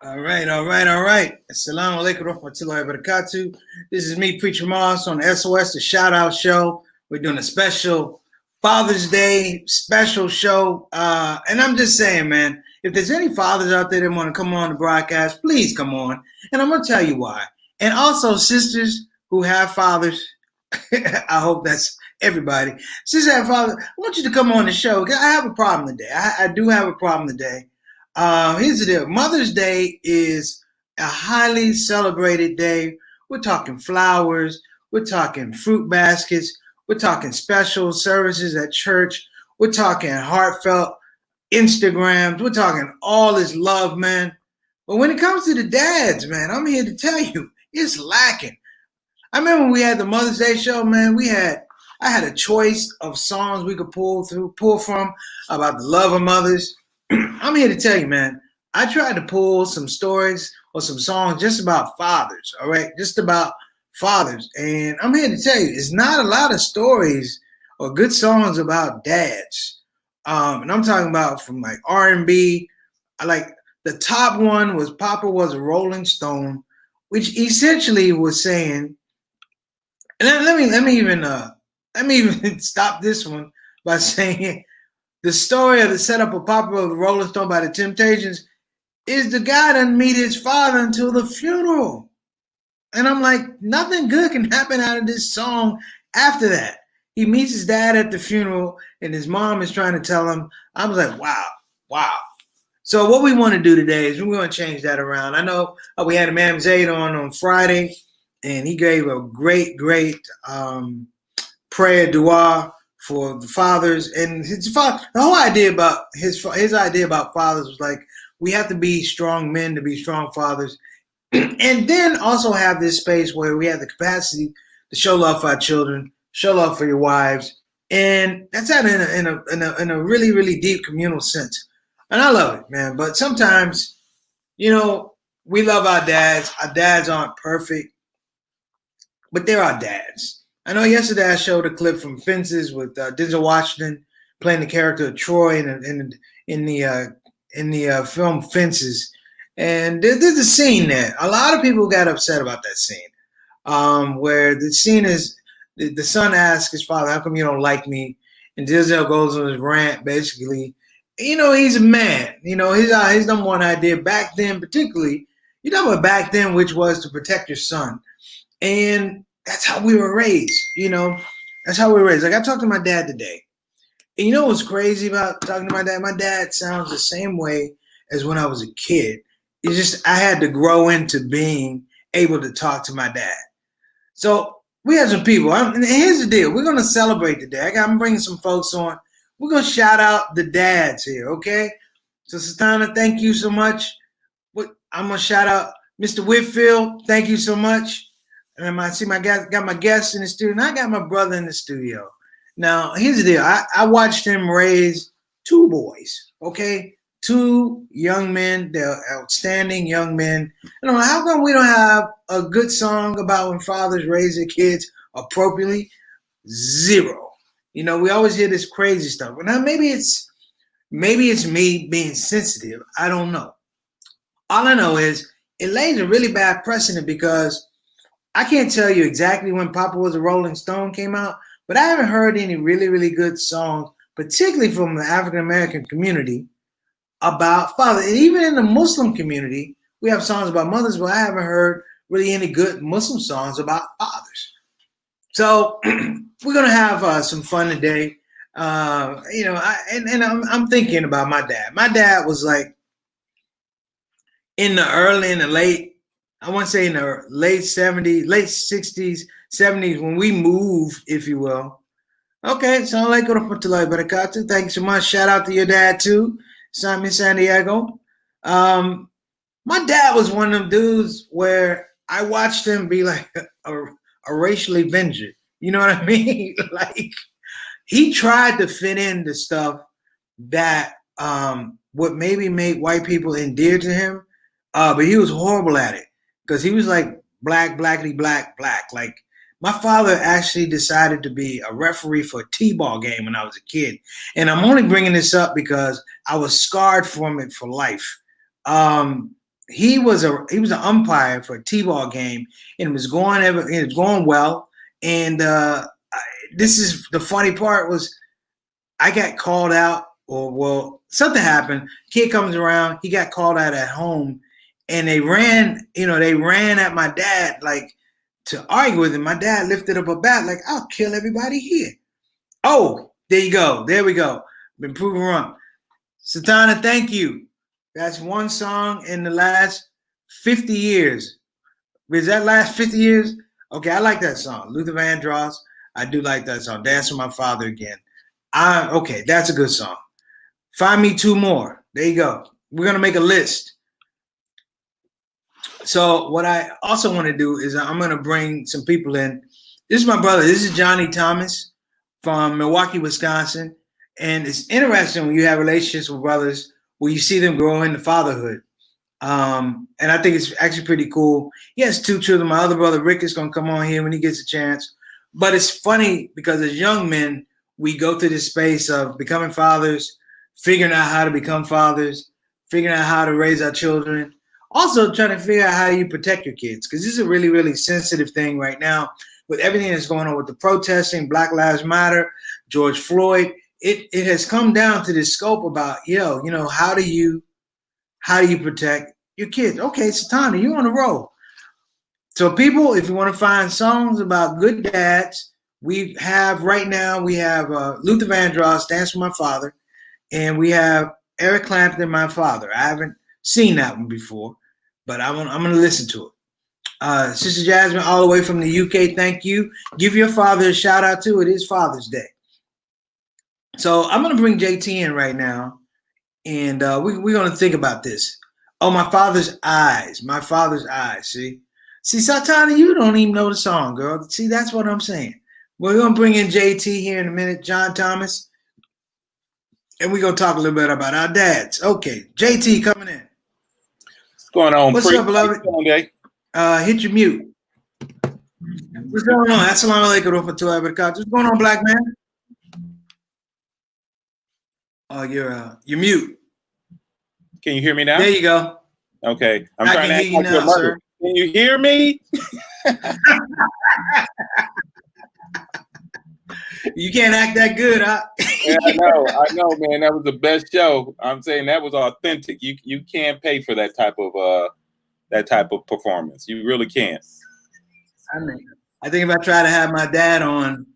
All right. Assalamu alaikum warahmatullahi wabarakatuh. This is me, Preacher Moss, on SOS, the Shout Out Show. We're doing a special Father's Day special show. And I'm just saying, man, if there's any fathers out there that want to come on the broadcast, please come on. And I'm going to tell you why. And also, sisters who have fathers, I hope that's everybody. Sisters have fathers, I want you to come on the show. I have a problem today. I do have a problem today. Here's the deal. Mother's Day is a highly celebrated day. We're talking flowers. We're talking fruit baskets. We're talking special services at church. We're talking heartfelt Instagrams. We're talking all this love, man. But when it comes to the dads, man, I'm here to tell you, it's lacking. I remember when we had the Mother's Day show, man, I had a choice of songs we could pull from about the love of mothers. I'm here to tell you, man, I tried to pull some stories or some songs just about fathers, all right? Just about fathers. And I'm here to tell you, it's not a lot of stories or good songs about dads. And I'm talking about from like R&B. I like the top one was Papa Was a Rolling Stone, which essentially was saying, and let me even stop this one by saying the story of the setup of Papa of the Rolling Stone by the Temptations is the guy doesn't meet his father until the funeral. And I'm like, nothing good can happen out of this song after that. He meets his dad at the funeral, and his mom is trying to tell him. I was like, wow. So what we want to do today is we're going to change that around. I know we had Imam Zaid on Friday, and he gave a great prayer dua for the fathers, and his father. The whole idea about his idea about fathers was like we have to be strong men to be strong fathers, and then also have this space where we have the capacity to show love for our children, show love for your wives, and that's out in a really deep communal sense, and I love it, man. But sometimes, we love our dads. Our dads aren't perfect, but they're our dads. I know yesterday I showed a clip from Fences with Denzel Washington playing the character of Troy in the film Fences, and there's a scene there. A lot of people got upset about that scene, where the scene is the son asks his father, "How come you don't like me?" And Denzel goes on his rant, basically. He's a man. His number one idea back then, particularly, you know what back then, which was to protect your son, and that's how we were raised, That's how we were raised. Like I talked to my dad today. And you know what's crazy about talking to my dad? My dad sounds the same way as when I was a kid. It's just I had to grow into being able to talk to my dad. So we have some people. And here's the deal. We're going to celebrate today. I'm bringing some folks on. We're going to shout out the dads here, okay? So Satana, thank you so much. I'm going to shout out Mr. Whitfield. Thank you so much. And I see got my guests in the studio, and I got my brother in the studio. Now, here's the deal. I watched him raise two boys, okay? Two young men. They're outstanding young men. And I'm like, how come we don't have a good song about when fathers raise their kids appropriately? Zero. We always hear this crazy stuff. Now, maybe it's me being sensitive. I don't know. All I know is it lays a really bad precedent because I can't tell you exactly when Papa Was a Rolling Stone came out, but I haven't heard any really good songs, particularly from the African American community, about father. And even in the Muslim community, we have songs about mothers, but I haven't heard really any good Muslim songs about fathers. So we're gonna have some fun today. I'm thinking about my dad. My dad was like in the late. I want to say in the late 70s, late 60s, 70s, when we moved, if you will. Okay, so Thank you so much. Shout out to your dad too, Simon San Diego. My dad was one of them dudes where I watched him be like a racial avenger. You know what I mean? Like he tried to fit in the stuff that would maybe make white people endear to him, but he was horrible at it. Because he was like blackity black. Like my father actually decided to be a referee for a t-ball game when I was a kid. And I'm only bringing this up because I was scarred from it for life. he was an umpire for a T-ball game, and it was going well. And this is the funny part was I got called out, or well, something happened. Kid comes around, he got called out at home, and they ran at my dad like to argue with him. My dad lifted up a bat like, I'll kill everybody here. Oh, there you go. There we go. Been proven wrong. Satana, thank you. That's one song in the last 50 years. Is that last 50 years? Okay, I like that song. Luther Vandross. I do like that song. Dance with My Father Again. Okay, that's a good song. Find me two more. There you go. We're going to make a list. So what I also want to do is I'm going to bring some people in. This is my brother. This is Johnny Thomas from Milwaukee, Wisconsin. And it's interesting when you have relationships with brothers where you see them grow into fatherhood. And I think it's actually pretty cool. He has two children. My other brother, Rick, is going to come on here when he gets a chance. But it's funny because as young men, we go through this space of becoming fathers, figuring out how to become fathers, figuring out how to raise our children, also trying to figure out how you protect your kids. Because this is a really, really sensitive thing right now with everything that's going on with the protesting, Black Lives Matter, George Floyd. It has come down to this scope about, how do you protect your kids? Okay, Satana, you on the roll. So people, if you want to find songs about good dads, we have Luther Vandross, Dance with My Father, and we have Eric Clapton, My Father. I haven't seen that one before, but I'm going to listen to it. Sister Jasmine, all the way from the UK, thank you. Give your father a shout out too. It is Father's Day. So I'm going to bring JT in right now, and we're going to think about this. Oh, my father's eyes. My father's eyes. See, Satana, you don't even know the song, girl. See, that's what I'm saying. We're going to bring in JT here in a minute, John Thomas, and we're going to talk a little bit about our dads. Okay, JT coming in. What's going on? What's up, beloved? Hit your mute. What's going on? Assalamu alaikum warahmatullahi wabarakatuh. What's going on, black man? Oh, you're mute. Can you hear me now? There you go. Okay. I trying to act like your mother. Can you hear me? You can't act that good, huh? Yeah, I know, man. That was the best show. I'm saying that was authentic. You can't pay for that type of performance. You really can't. I think if I try to have my dad on,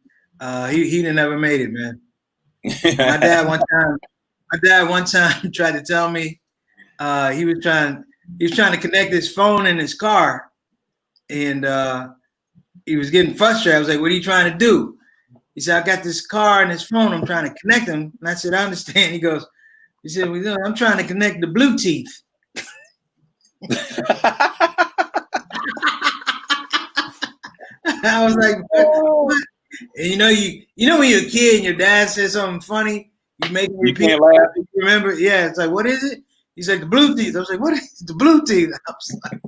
he'd have never made it, man. My dad one time tried to tell me he was trying to connect his phone in his car, and he was getting frustrated. I was like, "What are you trying to do?" He said, "I got this car and his phone. I'm trying to connect them." And I said, "I understand." He said, well, "I'm trying to connect the Bluetooth." I was like, "What?" And you know when you're a kid and your dad says something funny, you make him repeat. You can't laugh. You remember? Yeah, it's like, "What is it?" He's like, "The Bluetooth." I was like, "What is the Bluetooth?" I was like,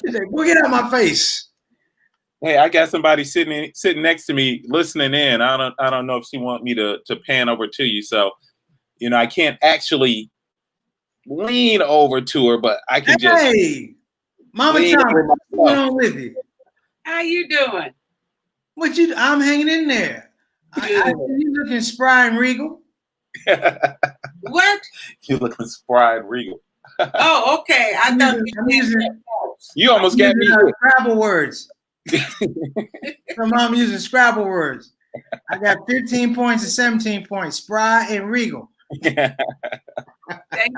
he's like, "Well, get out of my face." Hey, I got somebody sitting next to me listening in. I don't know if she wants me to pan over to you. So, I can't actually lean over to her, but I can just. Hey, Mama Thomas, what's going on with you? How you doing? I'm hanging in there. I see you looking spry and regal. What? You looking spry and regal. Oh, okay. I thought you almost got me. Scrabble words. I'm using Scrabble words. I got 15 points and 17 points. Spry and regal. Thank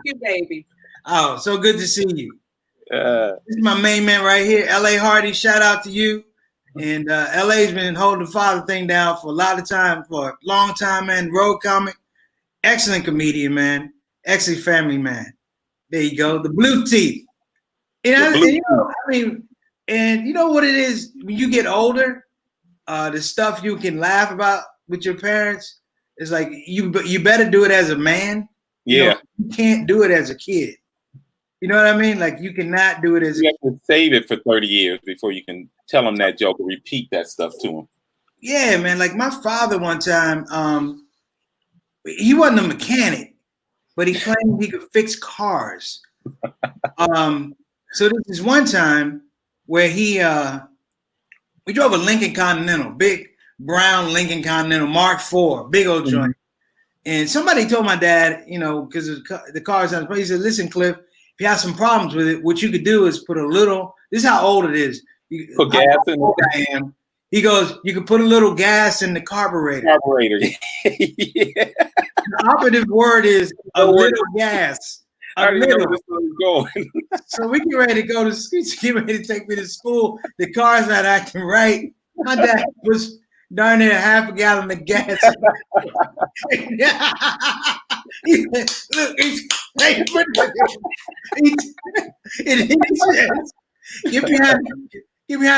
you, baby. Oh, so good to see you. This is my main man right here, L.A. Hardy. Shout out to you. And L.A.'s been holding the father thing down for a long time, man. Road comic. Excellent comedian, man. Excellent family man. There you go. The blue teeth. And you know what it is? When you get older, the stuff you can laugh about with your parents is like you better do it as a man. Yeah. You can't do it as a kid. You know what I mean? Like you cannot do it as you have to save it for 30 years before you can tell them that joke or repeat that stuff to them. Yeah, man. Like my father one time, he wasn't a mechanic, but he claimed he could fix cars. So this is one time where we drove a Lincoln Continental, big brown Lincoln Continental Mark IV, big old joint. And somebody told my dad, because the car's on the place, he said, listen, Cliff, if you have some problems with it, what you could do is put a little, this is how old it is. Put gas in it. He goes, you can put a little gas in the carburetor. Yeah. The operative word is a little gas. I already know where this is going. So we get ready to go to school. Get ready to take me to school. The car's not acting right. My dad was darn near half a gallon of gas. He said, look, he says, get behind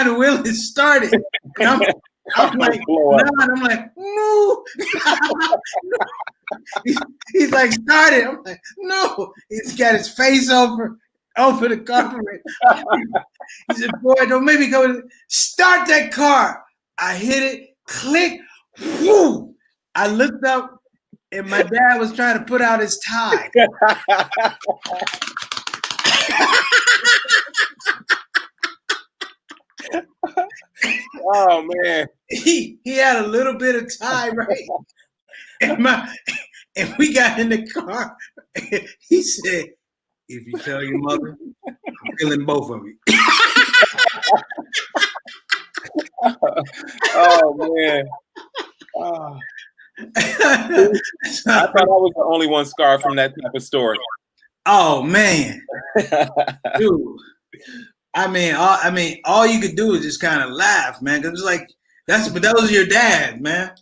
the wheel and start it. And I'm like, no. I'm like, no. He's like, start it. I'm like, no. He's got his face over the carburetor. He said, boy, don't make me go. Start that car. I hit it, click, whoo. I looked up, and my dad was trying to put out his tie. Oh man, he had a little bit of tie, right? And we got in the car. He said, if you tell your mother, I'm killing both of you. Oh man. Oh. I thought I was the only one scarred from that type of story. Oh man. Dude. I mean, all you could do is just kind of laugh, man. Cause it's like but that was your dad, man.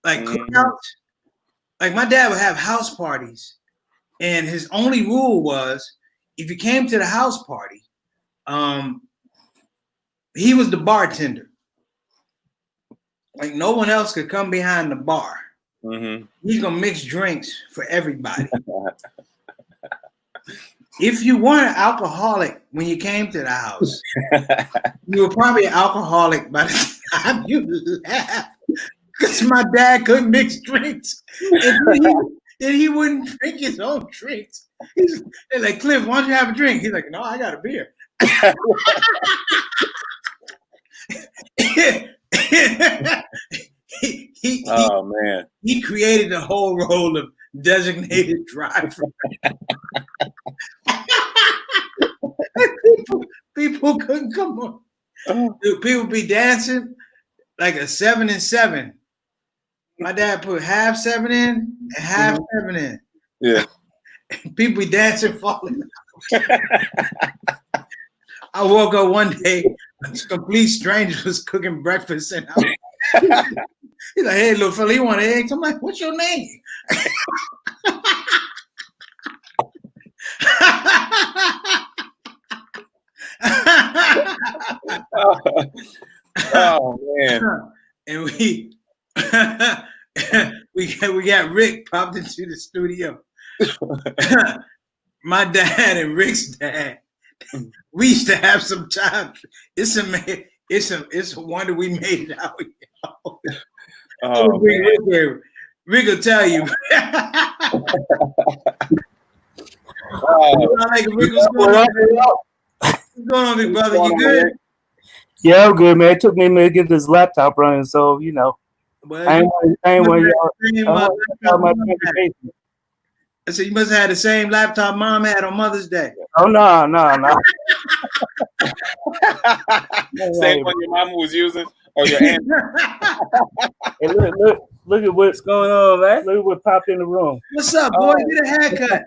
Like cookouts. Like my dad would have house parties, and his only rule was if you came to the house party, he was the bartender. Like no one else could come behind the bar. Mm-hmm. He's gonna mix drinks for everybody. If you weren't an alcoholic when you came to the house, you were probably an alcoholic by the time you left. Because my dad couldn't mix drinks. And he wouldn't drink his own drinks. They're like, Cliff, why don't you have a drink? He's like, no, I got a beer. Oh, man. He created the whole role of designated driver. People couldn't come on. Dude, people be dancing like a 7 and 7. My dad put half 7 in and half 7 in. Yeah. People be dancing, falling. I woke up one day, a complete stranger was cooking breakfast, and he's like, "Hey, little fella, you want eggs?" I'm like, "What's your name?" Oh man! And we got Rick popped into the studio. My dad and Rick's dad, we used to have some time. It's a wonder we made it out. Rick will tell you. What's going on, big brother? You good? Yeah, I'm good, man. It took me a minute to get this laptop running, so well, I ain't want y'all. I said you must have had the same laptop mom had on Mother's Day. Oh no. Same one your mama was using, or your aunt. Hey, look at what's going on, man. Look at what popped in the room. What's up, boy? Get a haircut.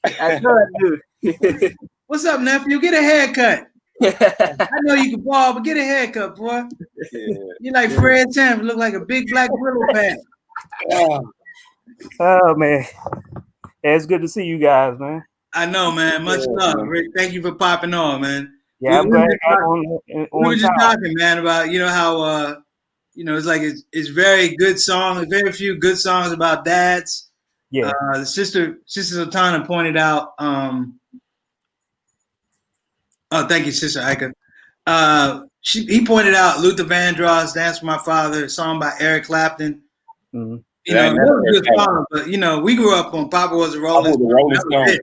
I know I do. What's up, nephew? Get a haircut. I know you can ball, but get a haircut, boy. Yeah. You like Fred Sanford, look like a big black willow pad. Oh man. Yeah, it's good to see you guys, man. I know, man. Much love, Rick. Thank you for popping on, man. Yeah, I'm glad we were just talking, man, about how it's like it's very good song, very few good songs about dads. Yeah. The sister Sultana pointed out. Oh, thank you, Sister Ika. He pointed out Luther Vandross, "Dance for My Father," a song by Eric Clapton. Mm-hmm. It was a good song, but we grew up on Papa Was a Rolling Stone.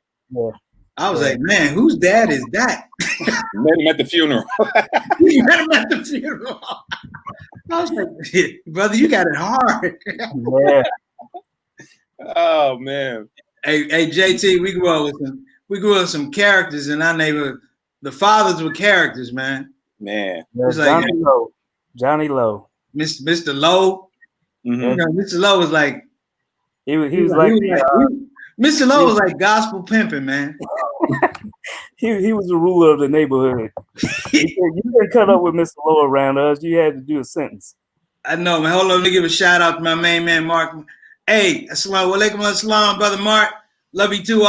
I was like, man, whose dad is that? Met him at the funeral. You met him at the funeral. I was like, brother, you got it hard. Yeah. Oh man. Hey, JT, we grew up with some characters in our neighborhood. The fathers were characters, man. Man. It's like Johnny Lowe. Johnny Lowe. Mr. Lowe. Mm-hmm. You know, Mr. Lowe was like He was like Mr. Lowe was like gospel pimping, man. he was the ruler of the neighborhood. You didn't cut up with Mr. Lowe around us. You had to do a sentence. I know, man. Hold on, let me give a shout out to my main man, Mark. Hey, assalamu alaikum, assalam, brother Mark. Love you too,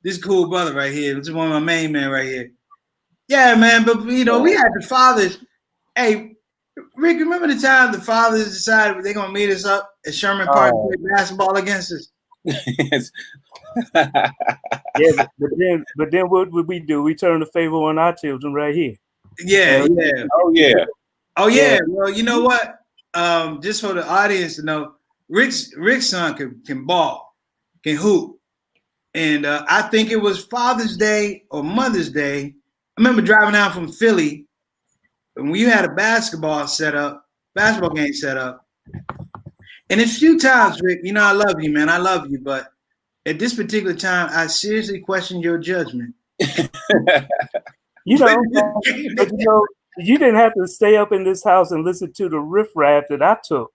this cool brother right here. This is one of my main men right here. Yeah, man. But you know, we had the fathers. Hey, Rick, remember the time the fathers decided they're gonna meet us up at Sherman Park to play basketball against us? Yes. Yeah, but then what would we do? We turn the favor on our children right here. Yeah, yeah. Oh yeah. Oh yeah. Well, you know what? Just for the audience to know, Rick's son can ball, can hoop, and I think it was Father's Day or Mother's Day. I remember driving out from Philly, and when you had a basketball game set up, and a few times, Rick, you know I love you, man. I love you, but at this particular time, I seriously question your judgment. You know, but you know, you didn't have to stay up in this house and listen to the riffraff that I took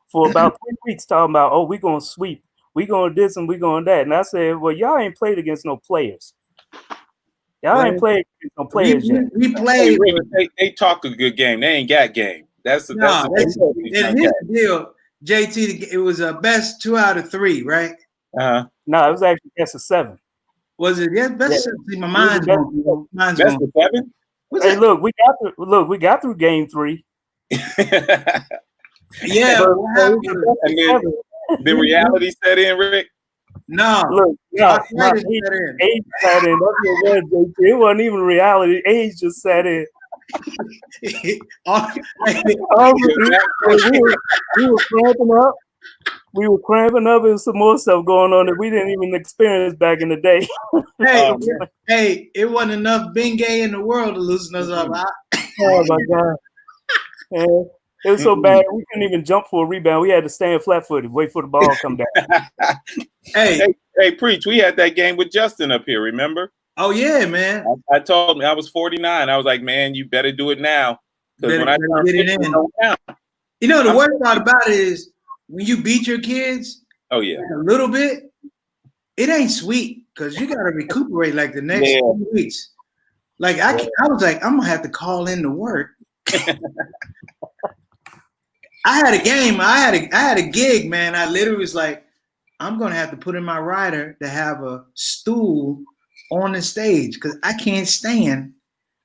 for about 3 weeks talking about, oh, we're going to sweep, we're going to this and we're going to that. And I said, well, y'all ain't played against no players. Y'all ain't played against no players yet. We played. They talk a good game. They ain't got game. That's here's the deal, JT. It was a best 2 out of 3, right? Uh-huh. No, it was actually best of 7. Was it? Yeah, best. Yeah. My mind's going. Best of 7. Hey, look, we got through game 3. Yeah. And then reality set in, Rick. No. Look, age sat in. It wasn't even reality. Age just sat in. We were cramping up. We were cramping up, and some more stuff going on that we didn't even experience back in the day. Hey, it wasn't enough Bengay in the world to loosen us up. Oh my God. Man, it was so bad we couldn't even jump for a rebound. We had to stand flat-footed, wait for the ball to come down. Hey, Preach, we had that game with Justin up here, remember? Oh yeah, man. I told him I was 49. I was like, man, you better do it now. Because when I get it in. You know, the worst part about it is when you beat your kids, oh yeah, a little bit, it ain't sweet because you got to recuperate like the next 2 weeks. Like I was like, I'm gonna have to call in to work. I had a game. I had a gig, man. I literally was like, I'm gonna have to put in my rider to have a stool on the stage because I can't stand.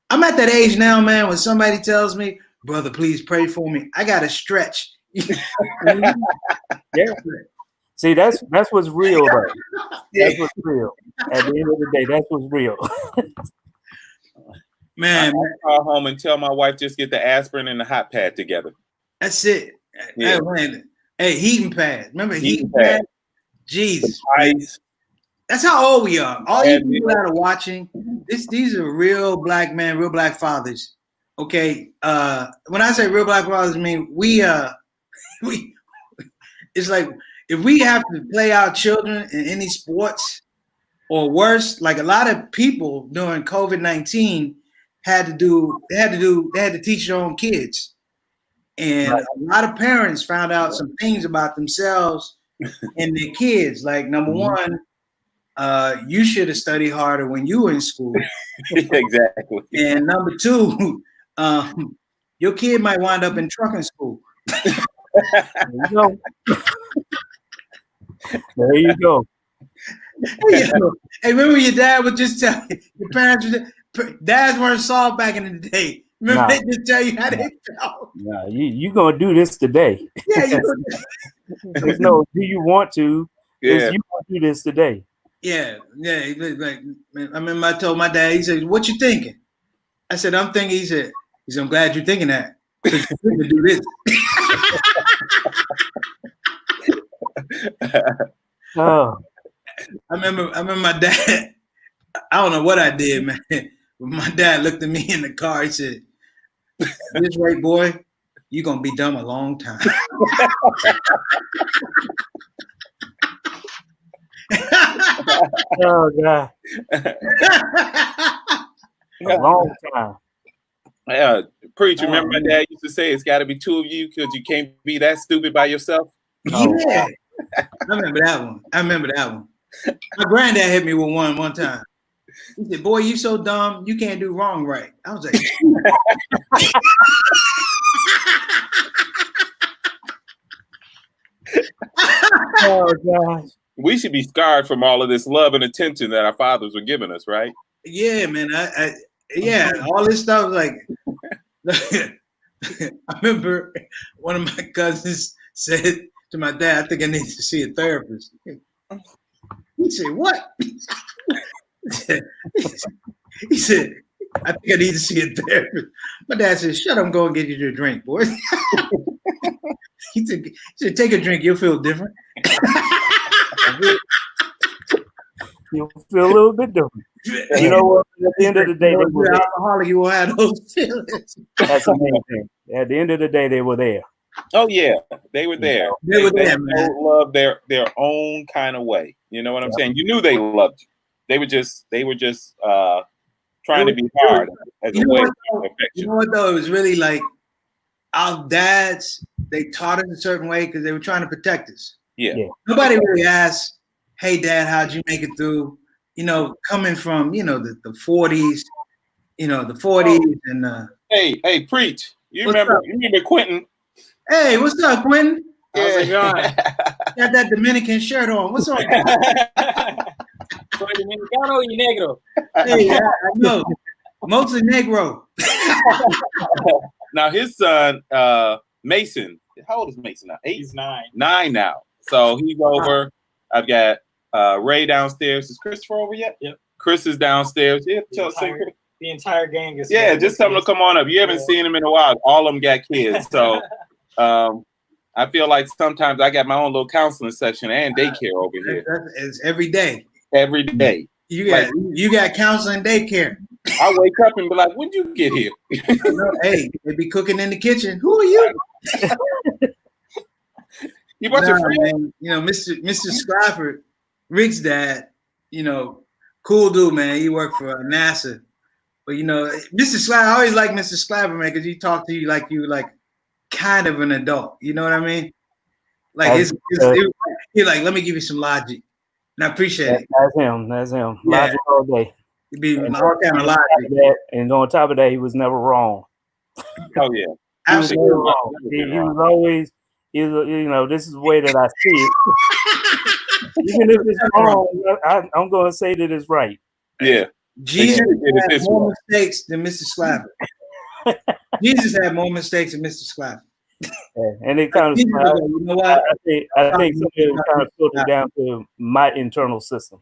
I'm at that age now, man. When somebody tells me, "Brother, please pray for me," I gotta stretch. Yeah. See, that's what's real, though. That's what's real. At the end of the day, that's what's real. Man, I call home and tell my wife just get the aspirin and the hot pad together. That's it. Yeah. Hey, heating pad. Remember heating pad? Jesus. That's how old we are. All you people that are watching, these are real black men, real black fathers. Okay. When I say real black fathers, I mean we it's like if we have to play our children in any sports or worse, like a lot of people during COVID-19 had to teach their own kids. And a lot of parents found out some things about themselves and their kids. Like number one, you should have studied harder when you were in school. Exactly. And number two, your kid might wind up in trucking school. There you go. Hey, remember your dad would just tell you, your parents, dads weren't soft back in the day. Remember they just tell you how they felt. Nah, you gonna do this today. Yeah, There's no, do you want to? Yeah. You want to do this today. Yeah. Like, I remember I told my dad, he said, "What you thinking?" I said, "I'm thinking," he said, "I'm glad you're thinking that. Because you to do this." Oh. I remember my dad. I don't know what I did, man. But my dad looked at me in the car. He said, "This right, boy, you're gonna be dumb a long time." Oh God, a long time. Yeah, preach. Oh, Remember my man. dad used to say, "It's got to be two of you because you can't be that stupid by yourself." Yeah, I remember that one. My granddad hit me with one time. He said, "Boy, you so dumb, you can't do wrong right." I was like, Oh gosh. We should be scarred from all of this love and attention that our fathers were giving us, right? "Yeah, man, yeah, all this stuff was like." I remember one of my cousins said to my dad, "I think I need to see a therapist." He said, "What?" He said, "I think I need to see a therapist." My dad said, "Shut up, I'm going to get you a drink, boy." He said, "Take a drink, you'll feel different." You'll feel a little bit different. You know what? At the end of the day, they If were you're there. alcoholic, you won't have those feelings. That's the main thing. At the end of the day, they were there. Oh yeah, they were there. They were there, man. Loved their own kind of way. You know what I'm saying? You knew they loved you. They were just trying to be hard as a way of affection. You know what though? It was really like our dads. They taught us a certain way because they were trying to protect us. Yeah. Nobody really asked, "Hey, Dad, how'd you make it through?" You know, coming from the 40s, the 40s and. Hey, preach! You remember Quentin? Hey, what's up, Quentin? How's it going? Got that Dominican shirt on. What's on? Soy dominicano y negro. Hey, I know. Mostly Negro. Now his son, Mason. How old is Mason now? 8? He's 9. 9 now. So he's over. I've got Ray downstairs. Is Christopher over yet? Yep. Chris is downstairs. Yeah, The entire gang is. Yeah, just tell them to come on up. You haven't seen them in a while. All of them got kids. So I feel like sometimes I got my own little counseling section and daycare over here. It's every day. Every day. You got counseling daycare. I wake up and be like, "When did you get here?" Hey, they be cooking in the kitchen. Who are you? You brought your friend? Man, Mr. Scrifford, Rick's dad, cool dude, man. He worked for NASA. But Mr. Scrifford, I always like Mr. Scrifford, man, because he talked to you like kind of an adult. You know what I mean? Like he's like, "Let me give you some logic." And I appreciate it. That's him. Yeah. Logic all day. It'd be all kind of logic. And on top of that, he was never wrong. Oh yeah. He was never wrong. He was always, this is the way that I see it. Even if it's wrong, I'm going to say that it's right. Yeah. Jesus had more mistakes than Mr. Scrifford. Jesus had more mistakes than Mr. Scrifford. Yeah. And it kind of, You know what? I think some of it kind of filtered down to my internal system.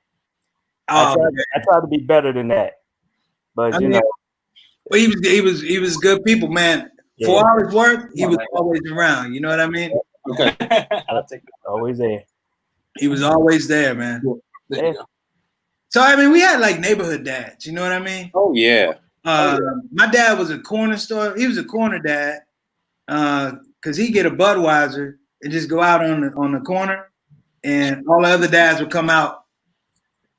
I try to be better than that, but well, he was good people, man. Yeah. For all his work, he was always around. You know what I mean? Okay. Always there. He was always there, man. Yeah. So I mean, we had like neighborhood dads. You know what I mean? Oh yeah. My dad was a corner store. He was a corner dad because he'd get a Budweiser and just go out on the corner, and all the other dads would come out.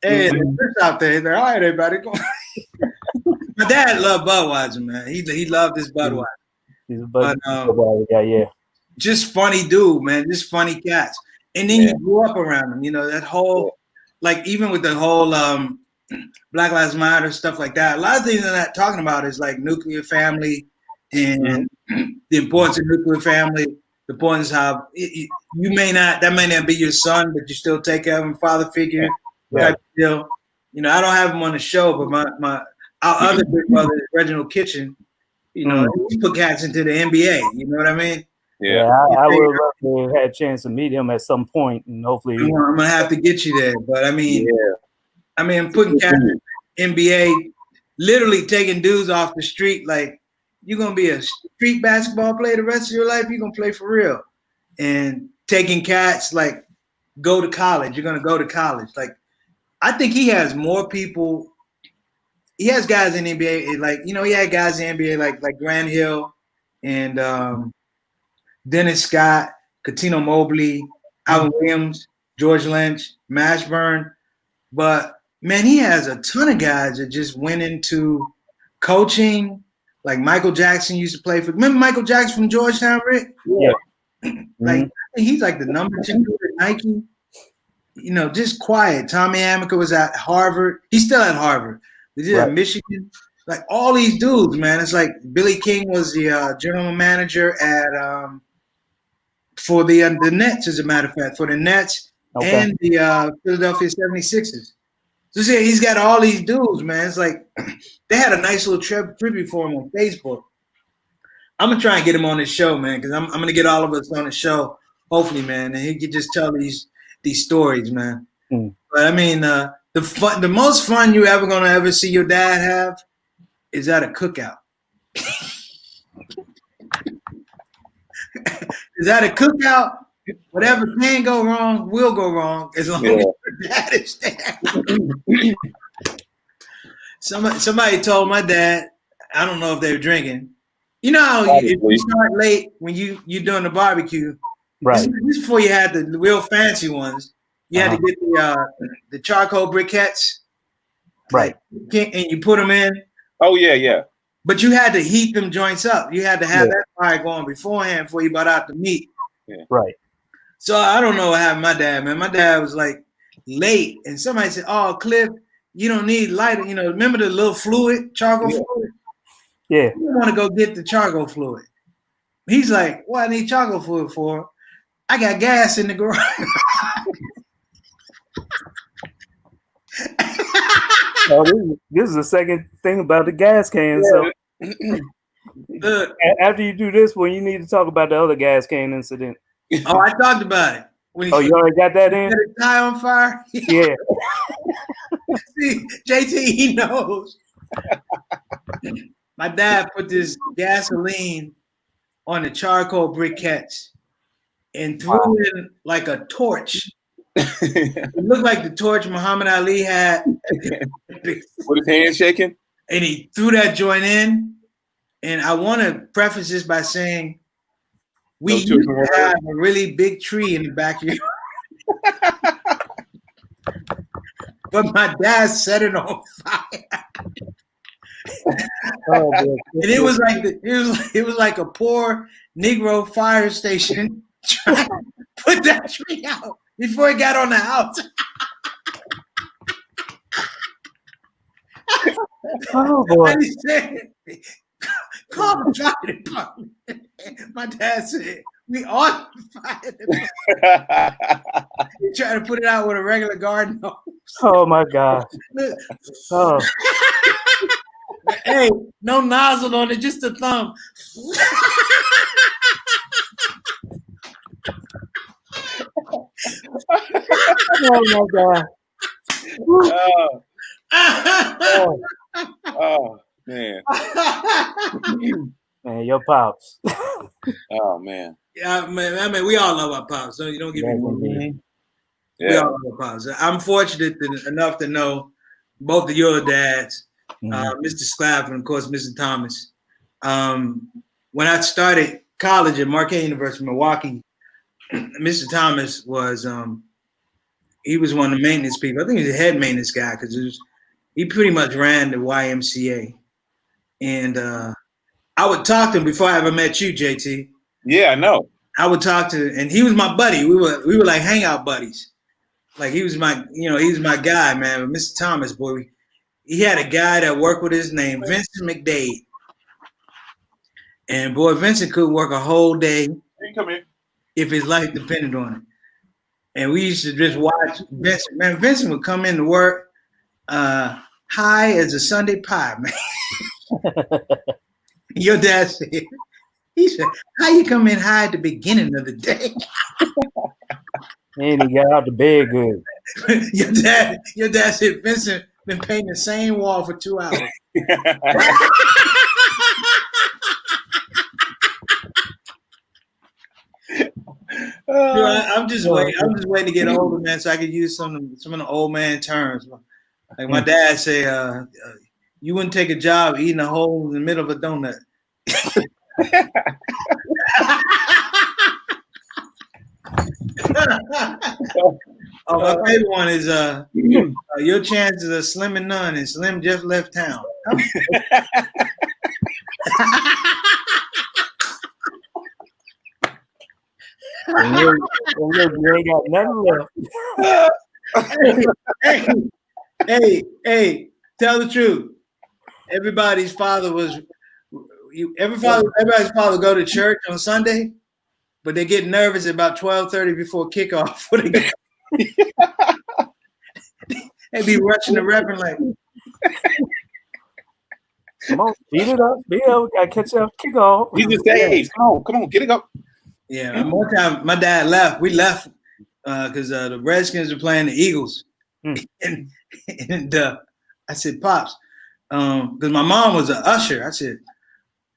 Hey, there's Chris out there. He's like, "All right, everybody, go." My dad loved Budweiser, man. He loved his Budweiser. He's a Budweiser guy, yeah. Just funny dude, man. Just funny cats. And then you grew up around him. That whole, like, even with the whole Black Lives Matter stuff like that. A lot of things I'm not talking about is like nuclear family and the importance of nuclear family. The point is how that may not be your son, but you still take care of him, father figure. Type of deal. I don't have him on the show, but our other big brother, Reginald Kitchen, he put cats into the NBA. You know what I mean? Yeah. I would love to have had a chance to meet him at some point, and hopefully I'm gonna have to get you there. But I mean, putting cats in the NBA, literally taking dudes off the street. Like, you're gonna be a street basketball player the rest of your life. You're gonna play for real, and taking cats like go to college. You're gonna go to college. Like, I think he has more people he has guys in the NBA like he had guys in the NBA like Grant Hill and Dennis Scott, Katino Mobley, Alvin Williams, George Lynch, Mashburn. But man, he has a ton of guys that just went into coaching. Like Michael Jackson used to play for. Remember Michael Jackson from Georgetown, Rick? Yeah. Like he's like the number 2 dude at Nike. Just quiet. Tommy Amica was at Harvard. He's still at Harvard. He did at Michigan. Like all these dudes, man. It's like Billy King was the general manager at for the Nets, as a matter of fact, for the Nets and the Philadelphia 76ers. So see, he's got all these dudes, man. It's like they had a nice little tribute for him on Facebook. I'm gonna try and get him on this show, man, because I'm gonna get all of us on the show, hopefully, man, and he could just tell these stories, man. But I mean, the most fun you ever see your dad have is at a cookout. Is that a cookout? Whatever can go wrong will go wrong as long as your dad is there. Somebody told my dad, I don't know if they were drinking. You know how if you start late when you're doing the barbecue, right? This before you had the real fancy ones. You had to get the charcoal briquettes, right? And you put them in. Oh yeah. But you had to heat them joints up. You had to have that fire going beforehand before you brought out the meat. Yeah. Right. So I don't know what happened to my dad, man. My dad was like late, and somebody said, "Oh, Cliff, you don't need lighter. Remember the little fluid, charcoal fluid? Yeah. You want to go get the charcoal fluid." He's like, "What I need charcoal fluid for? I got gas in the garage." This is the second thing about the gas can. So after you do this one, you need to talk about the other gas can incident. Oh, I talked about it. You already got that in? Set his tie on fire? Yeah. See, JT, he knows. My dad put this gasoline on the charcoal briquettes and threw in like a torch. It looked like the torch Muhammad Ali had. With his hand shaking? And he threw that joint in. And I want to preface this by saying we used to have a really big tree in the backyard. But my dad set it on fire. And it was like a poor Negro fire station trying to put that tree out before it got on the house. Oh boy! And he said, "Call the fire department." My dad said, "We are the fire department." He tried to put it out with a regular garden hose. Oh my God! Oh. Hey, no nozzle on it, just a thumb. Oh my God! Oh man. Man, your pops. Oh man. Yeah, man. I mean, we all love our pops. So you don't get me wrong. Yeah. We all love our pops. I'm fortunate enough to know both of your dads, Mr. Slav and of course Mr. Thomas. When I started college at Marquette University, Milwaukee, Mr. Thomas was he was one of the maintenance people. I think he was the head maintenance guy because he pretty much ran the YMCA. And I would talk to him before I ever met you, JT. Yeah, I know. I would talk to, and he was my buddy. We were like hangout buddies. Like he was my guy, man. But Mr. Thomas, boy, he had a guy that worked with his name, Vincent McDade. And boy, Vincent could work a whole day if his life depended on it. And we used to just watch Vincent. Man, Vincent would come into work high as a Sunday pie, man. Your dad said, he said, "How you come in high at the beginning of the day?" And he got out the bed good. Your dad said, "Vincent been painting the same wall for 2 hours." I'm just waiting to get older, man, so I could use some of the old man terms. Like my dad say, you wouldn't take a job eating a hole in the middle of a donut. Oh, my favorite one is your chances are slim and none, and Slim just left town. And look, you ain't got nothing left. Hey, tell the truth. Everybody's father was everybody's father go to church on Sunday, but they get nervous about 12:30 before kickoff. They be rushing the reverend like, Come on, beat it up. We gotta catch up kickoff. You just say, come on, get it up. yeah. And one time my dad left. We left because the Redskins were playing the Eagles, and I said, Pops, because my mom was an usher. I said,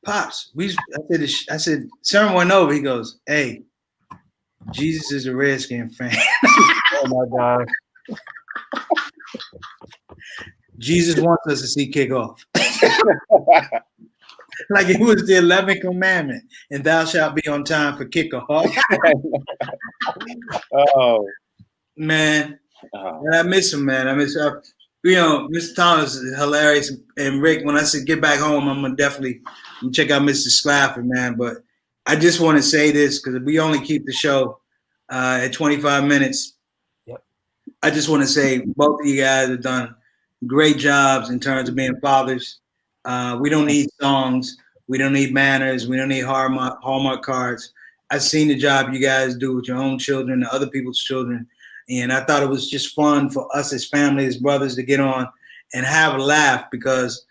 Pops, I said, sermon went over. He goes, hey, Jesus is a Redskin fan. Oh my God. Jesus wants us to see kickoff. Like it was the 11th commandment, and thou shalt be on time for kickoff. Oh Man, and I miss him, man. I miss Mr. Thomas is hilarious. And Rick, when I said get back home, I'm gonna definitely check out Mr. Slafford, man. But I just want to say this because we only keep the show at 25 minutes. Yep. I just want to say both of you guys have done great jobs in terms of being fathers. We don't need songs. We don't need manners. We don't need Hallmark cards. I've seen the job you guys do with your own children and other people's children. And I thought it was just fun for us as family, as brothers, to get on and have a laugh because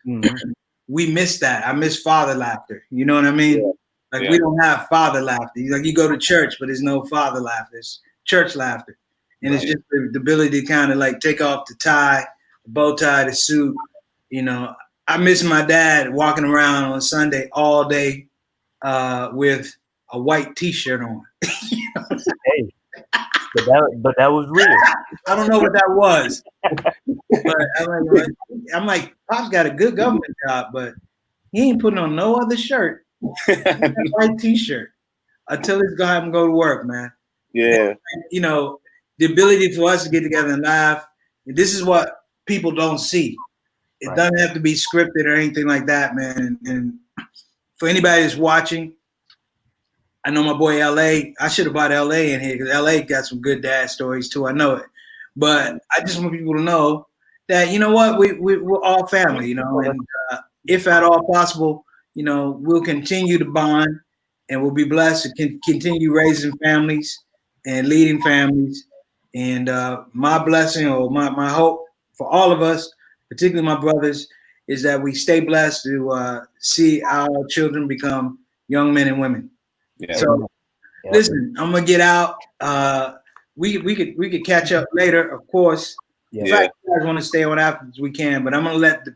we miss that. I miss father laughter. You know what I mean? Yeah. Like we don't have father laughter. Like you go to church, but there's no father laughter. It's church laughter. And it's just the ability to kind of like take off the tie, the bow tie, the suit. You know, I miss my dad walking around on Sunday all day with a white T-shirt on. Hey, but that was real. I don't know what that was, but I'm like, Pop's got a good government job, but he ain't putting on no other shirt, white T-shirt, until he's gonna have him go to work, man. Yeah. You know, the ability for us to get together and laugh. This is what people don't see. It doesn't have to be scripted or anything like that, man. And for anybody that's watching, I know my boy LA. I should have brought LA in here because LA got some good dad stories too. I know it, but I just want people to know that you know what we're all family, you know, and if at all possible, you know, we'll continue to bond and we'll be blessed to continue raising families and leading families. And my blessing or my hope for all of us, particularly my brothers, is that we stay blessed to see our children become young men and women. Yeah. So listen, I'm gonna get out. We could catch up later, of course. Yeah. In fact, you guys want to stay on afterwards, we can, but I'm gonna let the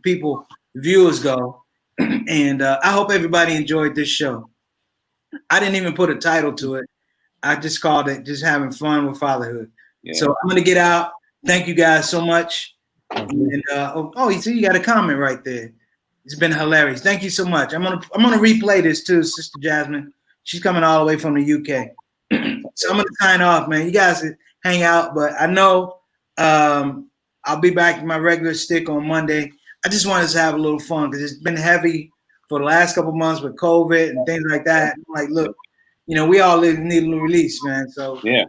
viewers go. And I hope everybody enjoyed this show. I didn't even put a title to it. I just called it just having fun with fatherhood. Yeah. So I'm gonna get out. Thank you guys so much. And you see, you got a comment right there. It's been hilarious. Thank you so much. I'm gonna replay this too, Sister Jasmine. She's coming all the way from the UK. So I'm gonna sign off, man. You guys hang out, but I know I'll be back in my regular stick on Monday. I just wanted to have a little fun because it's been heavy for the last couple of months with COVID and things like that. I'm like, look, you know, we all need a little release, man. So yeah,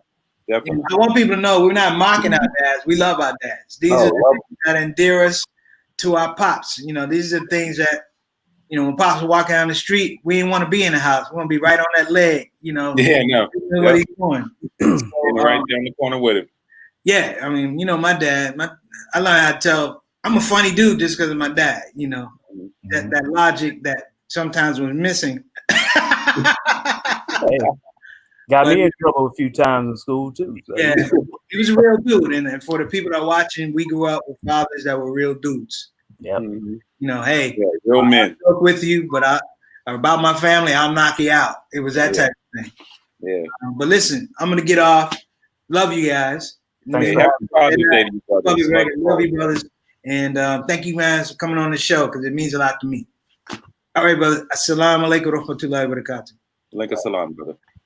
definitely. You know, I want people to know we're not mocking our dads. We love our dads. These are the things that endear us to our pops. You know, these are the things that, you know, when pops were walking down the street, we didn't want to be in the house. We want to be right on that leg, you know. Yeah, no. What he's doing. So, right down the corner with him. Yeah, I mean, you know, my dad, I learned how to tell I'm a funny dude just because of my dad, you know. That logic that sometimes was missing. Hey, got me in trouble a few times in school too. So. Yeah, he was a real dude, and for the people that are watching, we grew up with fathers that were real dudes. Yeah, you know, hey, real men. I work with you, but about my family, I'll knock you out. It was that type of thing. Yeah. But listen, I'm gonna get off. Love you guys. Thanks love you, brothers. brothers. And thank you, man, for coming on the show because it means a lot to me. All right, brother. Assalamu alaikum wa rahmatullahi wa barakatuh. Like a salam, brother.